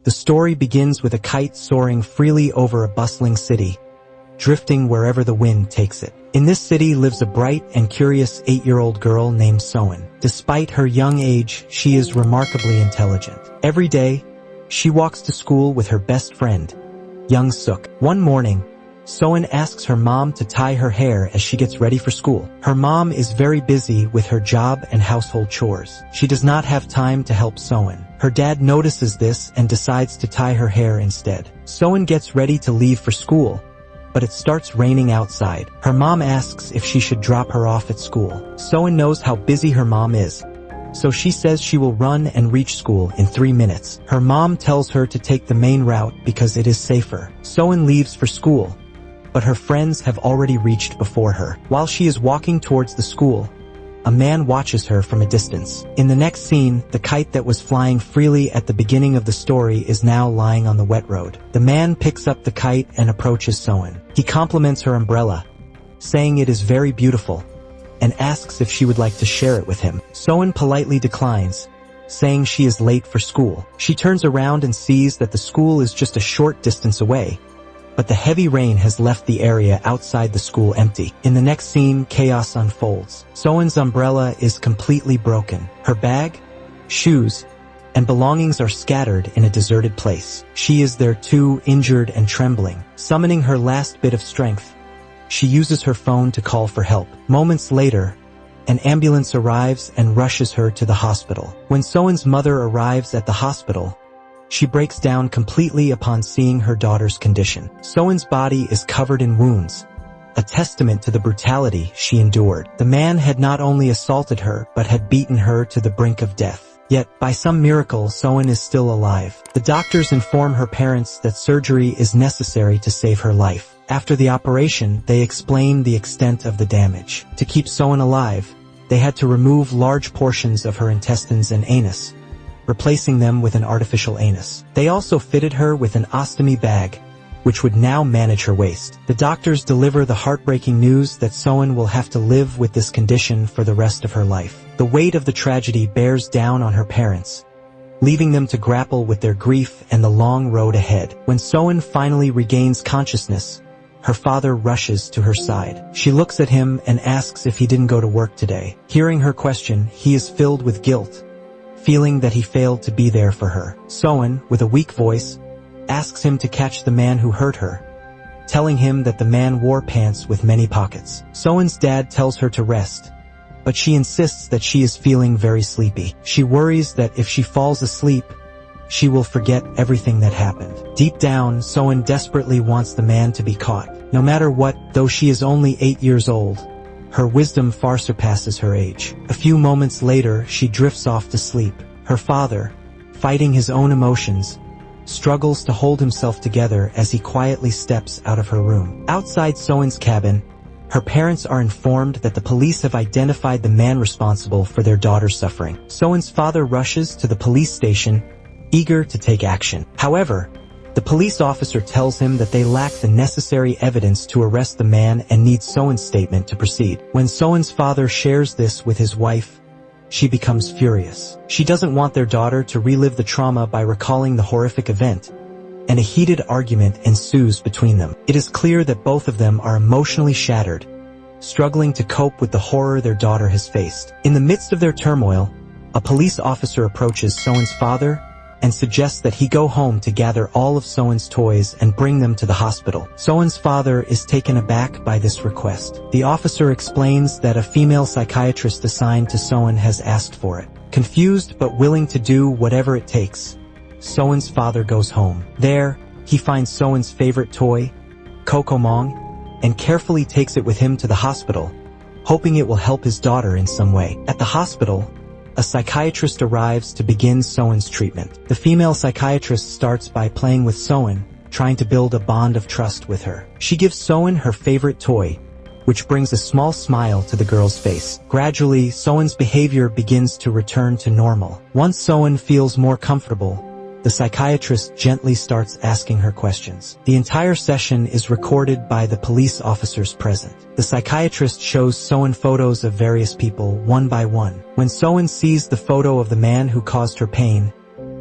The story begins with a kite soaring freely over a bustling city, drifting wherever the wind takes it. In this city lives a bright and curious 8-year-old girl named Soen. Despite her young age, she is remarkably intelligent. Every day, she walks to school with her best friend, young Suk. One morning, Soen asks her mom to tie her hair as she gets ready for school. Her mom is very busy with her job and household chores. She does not have time to help Soen. Her dad notices this and decides to tie her hair instead. Soen gets ready to leave for school, but it starts raining outside. Her mom asks if she should drop her off at school. Soen knows how busy her mom is, so she says she will run and reach school in 3 minutes. Her mom tells her to take the main route because it is safer. Soen leaves for school, but her friends have already reached before her. While she is walking towards the school, a man watches her from a distance. In the next scene, the kite that was flying freely at the beginning of the story is now lying on the wet road. The man picks up the kite and approaches Soen. He compliments her umbrella, saying it is very beautiful, and asks if she would like to share it with him. Soen politely declines, saying she is late for school. She turns around and sees that the school is just a short distance away, but the heavy rain has left the area outside the school empty. In the next scene, chaos unfolds. Soen's umbrella is completely broken. Her bag, shoes, and belongings are scattered in a deserted place. She is there too, injured and trembling. Summoning her last bit of strength, she uses her phone to call for help. Moments later, an ambulance arrives and rushes her to the hospital. When Soen's mother arrives at the hospital, she breaks down completely upon seeing her daughter's condition. Soen's body is covered in wounds, a testament to the brutality she endured. The man had not only assaulted her, but had beaten her to the brink of death. Yet, by some miracle, Soen is still alive. The doctors inform her parents that surgery is necessary to save her life. After the operation, they explain the extent of the damage. To keep Soen alive, they had to remove large portions of her intestines and anus, replacing them with an artificial anus. They also fitted her with an ostomy bag, which would now manage her waist. The doctors deliver the heartbreaking news that Soen will have to live with this condition for the rest of her life. The weight of the tragedy bears down on her parents, leaving them to grapple with their grief and the long road ahead. When Soen finally regains consciousness, her father rushes to her side. She looks at him and asks if he didn't go to work today. Hearing her question, he is filled with guilt, feeling that he failed to be there for her. Soen, with a weak voice, asks him to catch the man who hurt her, telling him that the man wore pants with many pockets. Soen's dad tells her to rest, but she insists that she is feeling very sleepy. She worries that if she falls asleep, she will forget everything that happened. Deep down, Soen desperately wants the man to be caught. No matter what, though she is only 8 years old, her wisdom far surpasses her age. A few moments later, she drifts off to sleep. Her father, fighting his own emotions, struggles to hold himself together as he quietly steps out of her room. Outside Soen's cabin, her parents are informed that the police have identified the man responsible for their daughter's suffering. Soen's father rushes to the police station, eager to take action. However, the police officer tells him that they lack the necessary evidence to arrest the man and need Soen's statement to proceed. When Soen's father shares this with his wife, she becomes furious. She doesn't want their daughter to relive the trauma by recalling the horrific event, and a heated argument ensues between them. It is clear that both of them are emotionally shattered, struggling to cope with the horror their daughter has faced. In the midst of their turmoil, a police officer approaches Soen's father and suggests that he go home to gather all of Soen's toys and bring them to the hospital. Soen's father is taken aback by this request. The officer explains that a female psychiatrist assigned to Soen has asked for it. Confused but willing to do whatever it takes, Soen's father goes home. There, he finds Soen's favorite toy, Kokomong, and carefully takes it with him to the hospital, hoping it will help his daughter in some way. At the hospital, a psychiatrist arrives to begin Soen's treatment. The female psychiatrist starts by playing with Soen, trying to build a bond of trust with her. She gives Soen her favorite toy, which brings a small smile to the girl's face. Gradually, Soen's behavior begins to return to normal. Once Soen feels more comfortable, the psychiatrist gently starts asking her questions. The entire session is recorded by the police officers present. The psychiatrist shows Soen photos of various people one by one. When Soen sees the photo of the man who caused her pain,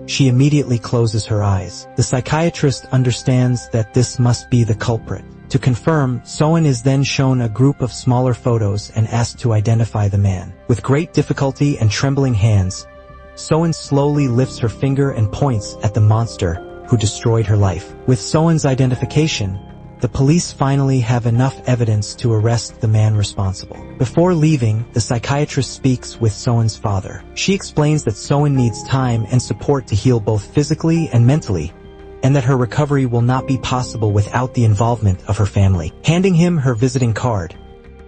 she immediately closes her eyes. The psychiatrist understands that this must be the culprit. To confirm, Soen is then shown a group of smaller photos and asked to identify the man. With great difficulty and trembling hands, Soen slowly lifts her finger and points at the monster who destroyed her life. With Soen's identification, the police finally have enough evidence to arrest the man responsible. Before leaving, the psychiatrist speaks with Soen's father. She explains that Soen needs time and support to heal both physically and mentally, and that her recovery will not be possible without the involvement of her family. Handing him her visiting card,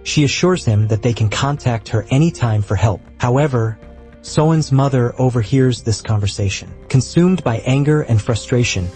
she assures him that they can contact her anytime for help. However, Soen's mother overhears this conversation. Consumed by anger and frustration,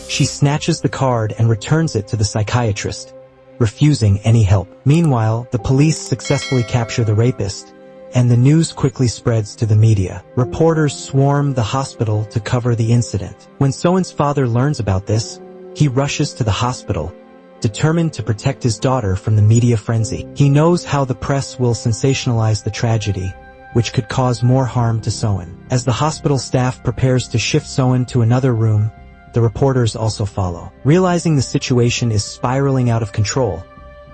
she snatches the card and returns it to the psychiatrist, refusing any help. Meanwhile, the police successfully capture the rapist, and the news quickly spreads to the media. Reporters swarm the hospital to cover the incident. When Soen's father learns about this, he rushes to the hospital, determined to protect his daughter from the media frenzy. He knows how the press will sensationalize the tragedy, which could cause more harm to Soen. As the hospital staff prepares to shift Soen to another room, the reporters also follow. Realizing the situation is spiraling out of control,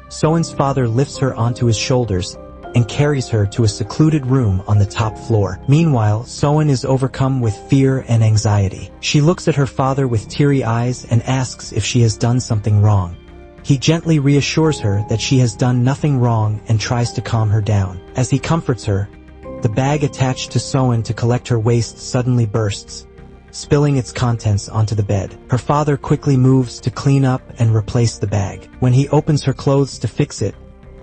Soen's father lifts her onto his shoulders and carries her to a secluded room on the top floor. Meanwhile, Soen is overcome with fear and anxiety. She looks at her father with teary eyes and asks if she has done something wrong. He gently reassures her that she has done nothing wrong and tries to calm her down. As he comforts her, the bag attached to Soen to collect her waste suddenly bursts, spilling its contents onto the bed. Her father quickly moves to clean up and replace the bag. When he opens her clothes to fix it,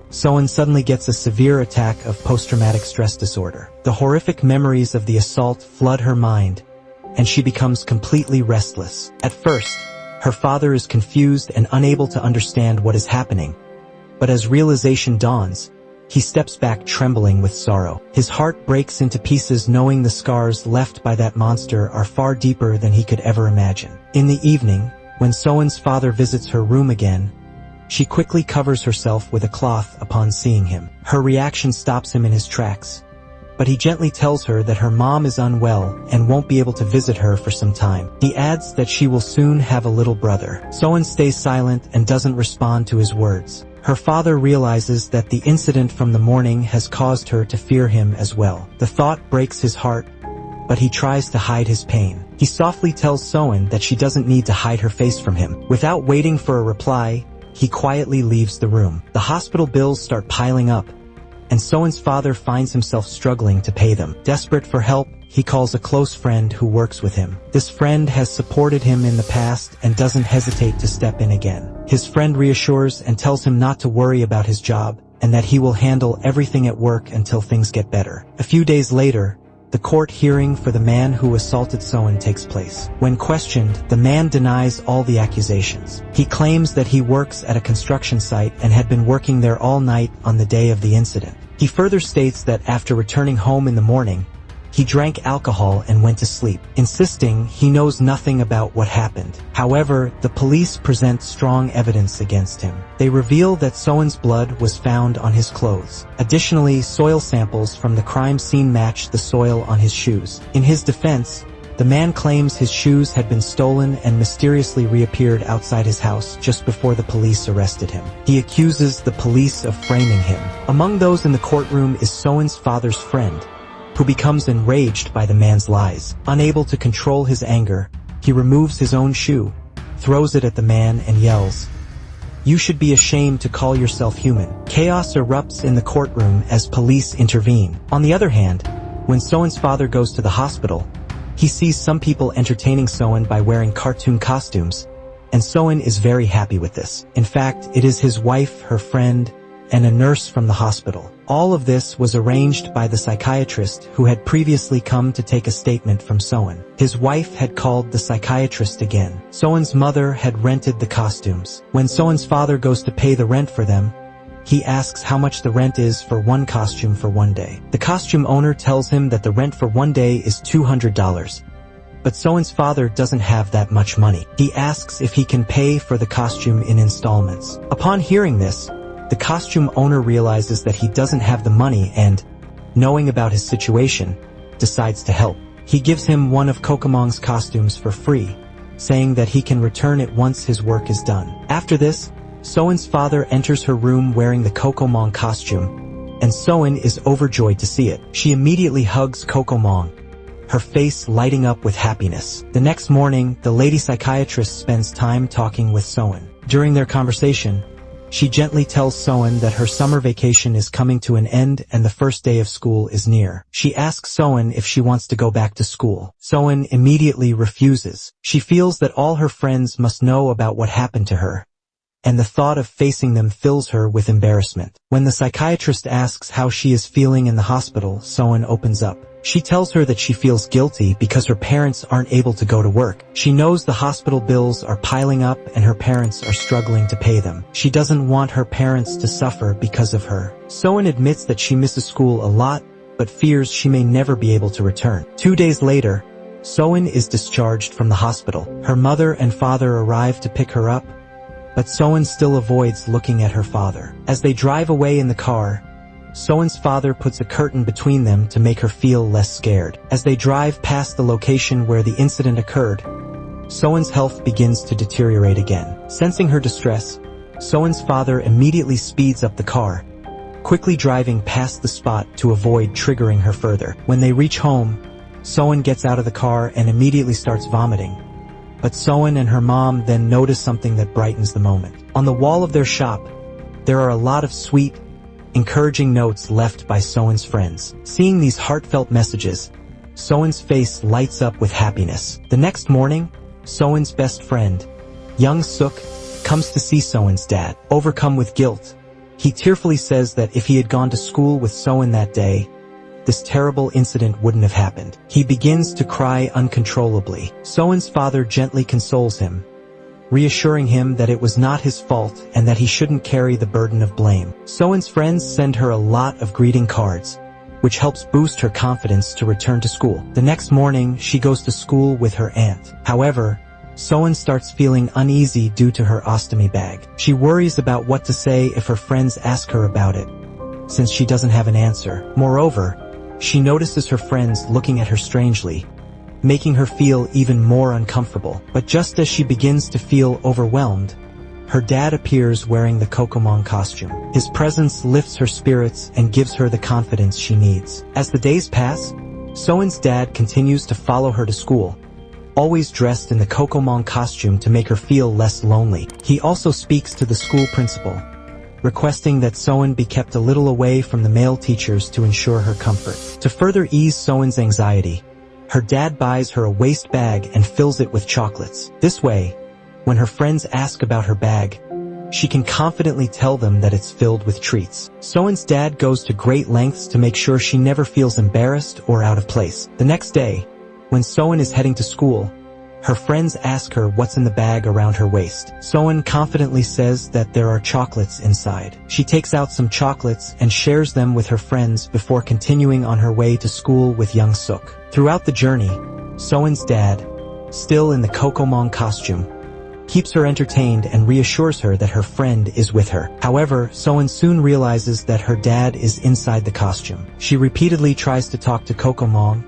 Soen suddenly gets a severe attack of post-traumatic stress disorder. The horrific memories of the assault flood her mind, and she becomes completely restless. At first, her father is confused and unable to understand what is happening, but as realization dawns, he steps back trembling with sorrow. His heart breaks into pieces knowing the scars left by that monster are far deeper than he could ever imagine. In the evening, when Soen's father visits her room again, she quickly covers herself with a cloth upon seeing him. Her reaction stops him in his tracks, but he gently tells her that her mom is unwell and won't be able to visit her for some time. He adds that she will soon have a little brother. Soen stays silent and doesn't respond to his words. Her father realizes that the incident from the morning has caused her to fear him as well. The thought breaks his heart, but he tries to hide his pain. He softly tells Soen that she doesn't need to hide her face from him. Without waiting for a reply, he quietly leaves the room. The hospital bills start piling up, and Soen's father finds himself struggling to pay them. Desperate for help, he calls a close friend who works with him. This friend has supported him in the past and doesn't hesitate to step in again. His friend reassures and tells him not to worry about his job, and that he will handle everything at work until things get better. A few days later, the court hearing for the man who assaulted Soen takes place. When questioned, the man denies all the accusations. He claims that he works at a construction site and had been working there all night on the day of the incident. He further states that after returning home in the morning, he drank alcohol and went to sleep, insisting he knows nothing about what happened. However, the police present strong evidence against him. They reveal that Soen's blood was found on his clothes. Additionally, soil samples from the crime scene match the soil on his shoes. In his defense, the man claims his shoes had been stolen and mysteriously reappeared outside his house just before the police arrested him. He accuses the police of framing him. Among those in the courtroom is Soen's father's friend, who becomes enraged by the man's lies. Unable to control his anger, he removes his own shoe, throws it at the man and yells, "You should be ashamed to call yourself human." Chaos erupts in the courtroom as police intervene. On the other hand, when Soen's father goes to the hospital, he sees some people entertaining Soen by wearing cartoon costumes, and Soen is very happy with this. In fact, it is his wife, her friend, and a nurse from the hospital. All of this was arranged by the psychiatrist who had previously come to take a statement from Soen. His wife had called the psychiatrist again. Soen's mother had rented the costumes. When Soen's father goes to pay the rent for them, he asks how much the rent is for one costume for one day. The costume owner tells him that the rent for one day is $200. But Soen's father doesn't have that much money. He asks if he can pay for the costume in installments. Upon hearing this, the costume owner realizes that he doesn't have the money and, knowing about his situation, decides to help. He gives him one of Kokomong's costumes for free, saying that he can return it once his work is done. After this, Soen's father enters her room wearing the Kokomong costume, and Soen is overjoyed to see it. She immediately hugs Kokomong, her face lighting up with happiness. The next morning, the lady psychiatrist spends time talking with Soen. During their conversation, she gently tells Soen that her summer vacation is coming to an end and the first day of school is near. She asks Soen if she wants to go back to school. Soen immediately refuses. She feels that all her friends must know about what happened to her, and the thought of facing them fills her with embarrassment. When the psychiatrist asks how she is feeling in the hospital, Soen opens up. She tells her that she feels guilty because her parents aren't able to go to work. She knows the hospital bills are piling up and her parents are struggling to pay them. She doesn't want her parents to suffer because of her. Soen admits that she misses school a lot, but fears she may never be able to return. 2 days later, Soen is discharged from the hospital. Her mother and father arrive to pick her up, but Soen still avoids looking at her father. As they drive away in the car, Soen's father puts a curtain between them to make her feel less scared. As they drive past the location where the incident occurred, Soen's health begins to deteriorate again. Sensing her distress, Soen's father immediately speeds up the car, quickly driving past the spot to avoid triggering her further. When they reach home, Soen gets out of the car and immediately starts vomiting. But Soen and her mom then notice something that brightens the moment. On the wall of their shop, there are a lot of sweet, encouraging notes left by Soen's friends. Seeing these heartfelt messages, Soen's face lights up with happiness. The next morning, Soen's best friend, Young Suk, comes to see Soen's dad. Overcome with guilt, he tearfully says that if he had gone to school with Soen that day, this terrible incident wouldn't have happened. He begins to cry uncontrollably. Soen's father gently consoles him, reassuring him that it was not his fault and that he shouldn't carry the burden of blame. Soen's friends send her a lot of greeting cards, which helps boost her confidence to return to school. The next morning, she goes to school with her aunt. However, Soen starts feeling uneasy due to her ostomy bag. She worries about what to say if her friends ask her about it, since she doesn't have an answer. Moreover, she notices her friends looking at her strangely, making her feel even more uncomfortable. But just as she begins to feel overwhelmed, her dad appears wearing the Kokomong costume. His presence lifts her spirits and gives her the confidence she needs. As the days pass, Soen's dad continues to follow her to school, always dressed in the Kokomong costume to make her feel less lonely. He also speaks to the school principal, requesting that Soen be kept a little away from the male teachers to ensure her comfort. To further ease Soen's anxiety, her dad buys her a waist bag and fills it with chocolates. This way, when her friends ask about her bag, she can confidently tell them that it's filled with treats. Soen's dad goes to great lengths to make sure she never feels embarrassed or out of place. The next day, when Soen is heading to school, her friends ask her what's in the bag around her waist. Soen confidently says that there are chocolates inside. She takes out some chocolates and shares them with her friends before continuing on her way to school with Young Suk. Throughout the journey, Soen's dad, still in the Kokomong costume, keeps her entertained and reassures her that her friend is with her. However, Soen soon realizes that her dad is inside the costume. She repeatedly tries to talk to Kokomong,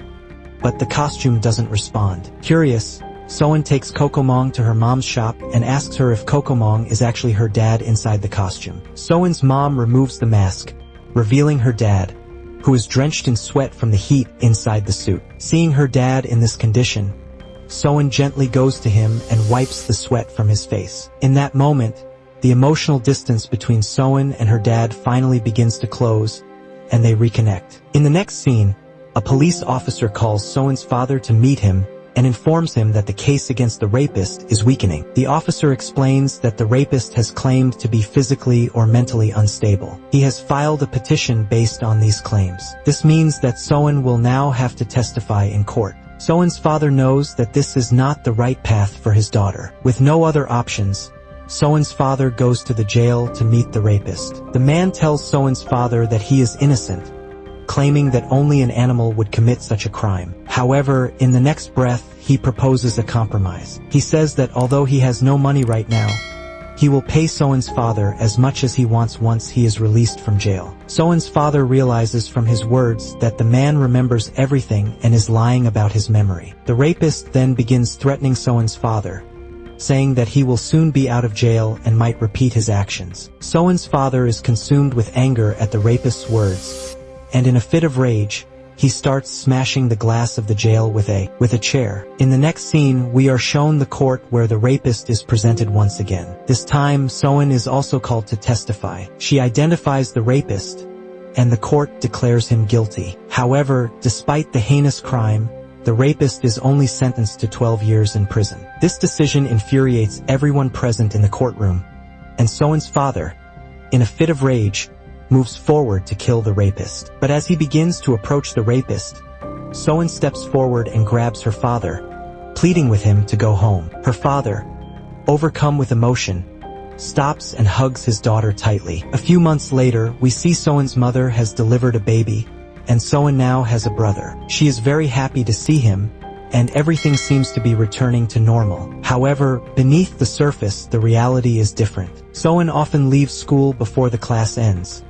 but the costume doesn't respond. Curious, Soen takes Kokomong to her mom's shop and asks her if Kokomong is actually her dad inside the costume. Soen's mom removes the mask, revealing her dad, who is drenched in sweat from the heat inside the suit. Seeing her dad in this condition, Soen gently goes to him and wipes the sweat from his face. In that moment, the emotional distance between Soen and her dad finally begins to close, and they reconnect. In the next scene, a police officer calls Soen's father to meet him and informs him that the case against the rapist is weakening. The officer explains that the rapist has claimed to be physically or mentally unstable. He has filed a petition based on these claims. This means that Soen will now have to testify in court. Soen's father knows that this is not the right path for his daughter. With no other options, Soen's father goes to the jail to meet the rapist. The man tells Soen's father that he is innocent, claiming that only an animal would commit such a crime. However, in the next breath, he proposes a compromise. He says that although he has no money right now, he will pay Soen's father as much as he wants once he is released from jail. Soen's father realizes from his words that the man remembers everything and is lying about his memory. The rapist then begins threatening Soen's father, saying that he will soon be out of jail and might repeat his actions. Soen's father is consumed with anger at the rapist's words, and in a fit of rage, he starts smashing the glass of the jail with a chair. In the next scene, we are shown the court where the rapist is presented once again. This time, Soen is also called to testify. She identifies the rapist, and the court declares him guilty. However, despite the heinous crime, the rapist is only sentenced to 12 years in prison. This decision infuriates everyone present in the courtroom, and Soen's father, in a fit of rage, moves forward to kill the rapist. But as he begins to approach the rapist, Soen steps forward and grabs her father, pleading with him to go home. Her father, overcome with emotion, stops and hugs his daughter tightly. A few months later, we see Soen's mother has delivered a baby, and Soen now has a brother. She is very happy to see him, and everything seems to be returning to normal. However, beneath the surface, the reality is different. Soen often leaves school before the class ends,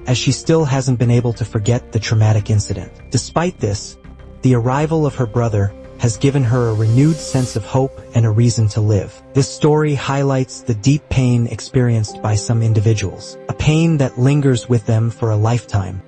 as she still hasn't been able to forget the traumatic incident. Despite this, the arrival of her brother has given her a renewed sense of hope and a reason to live. This story highlights the deep pain experienced by some individuals, a pain that lingers with them for a lifetime.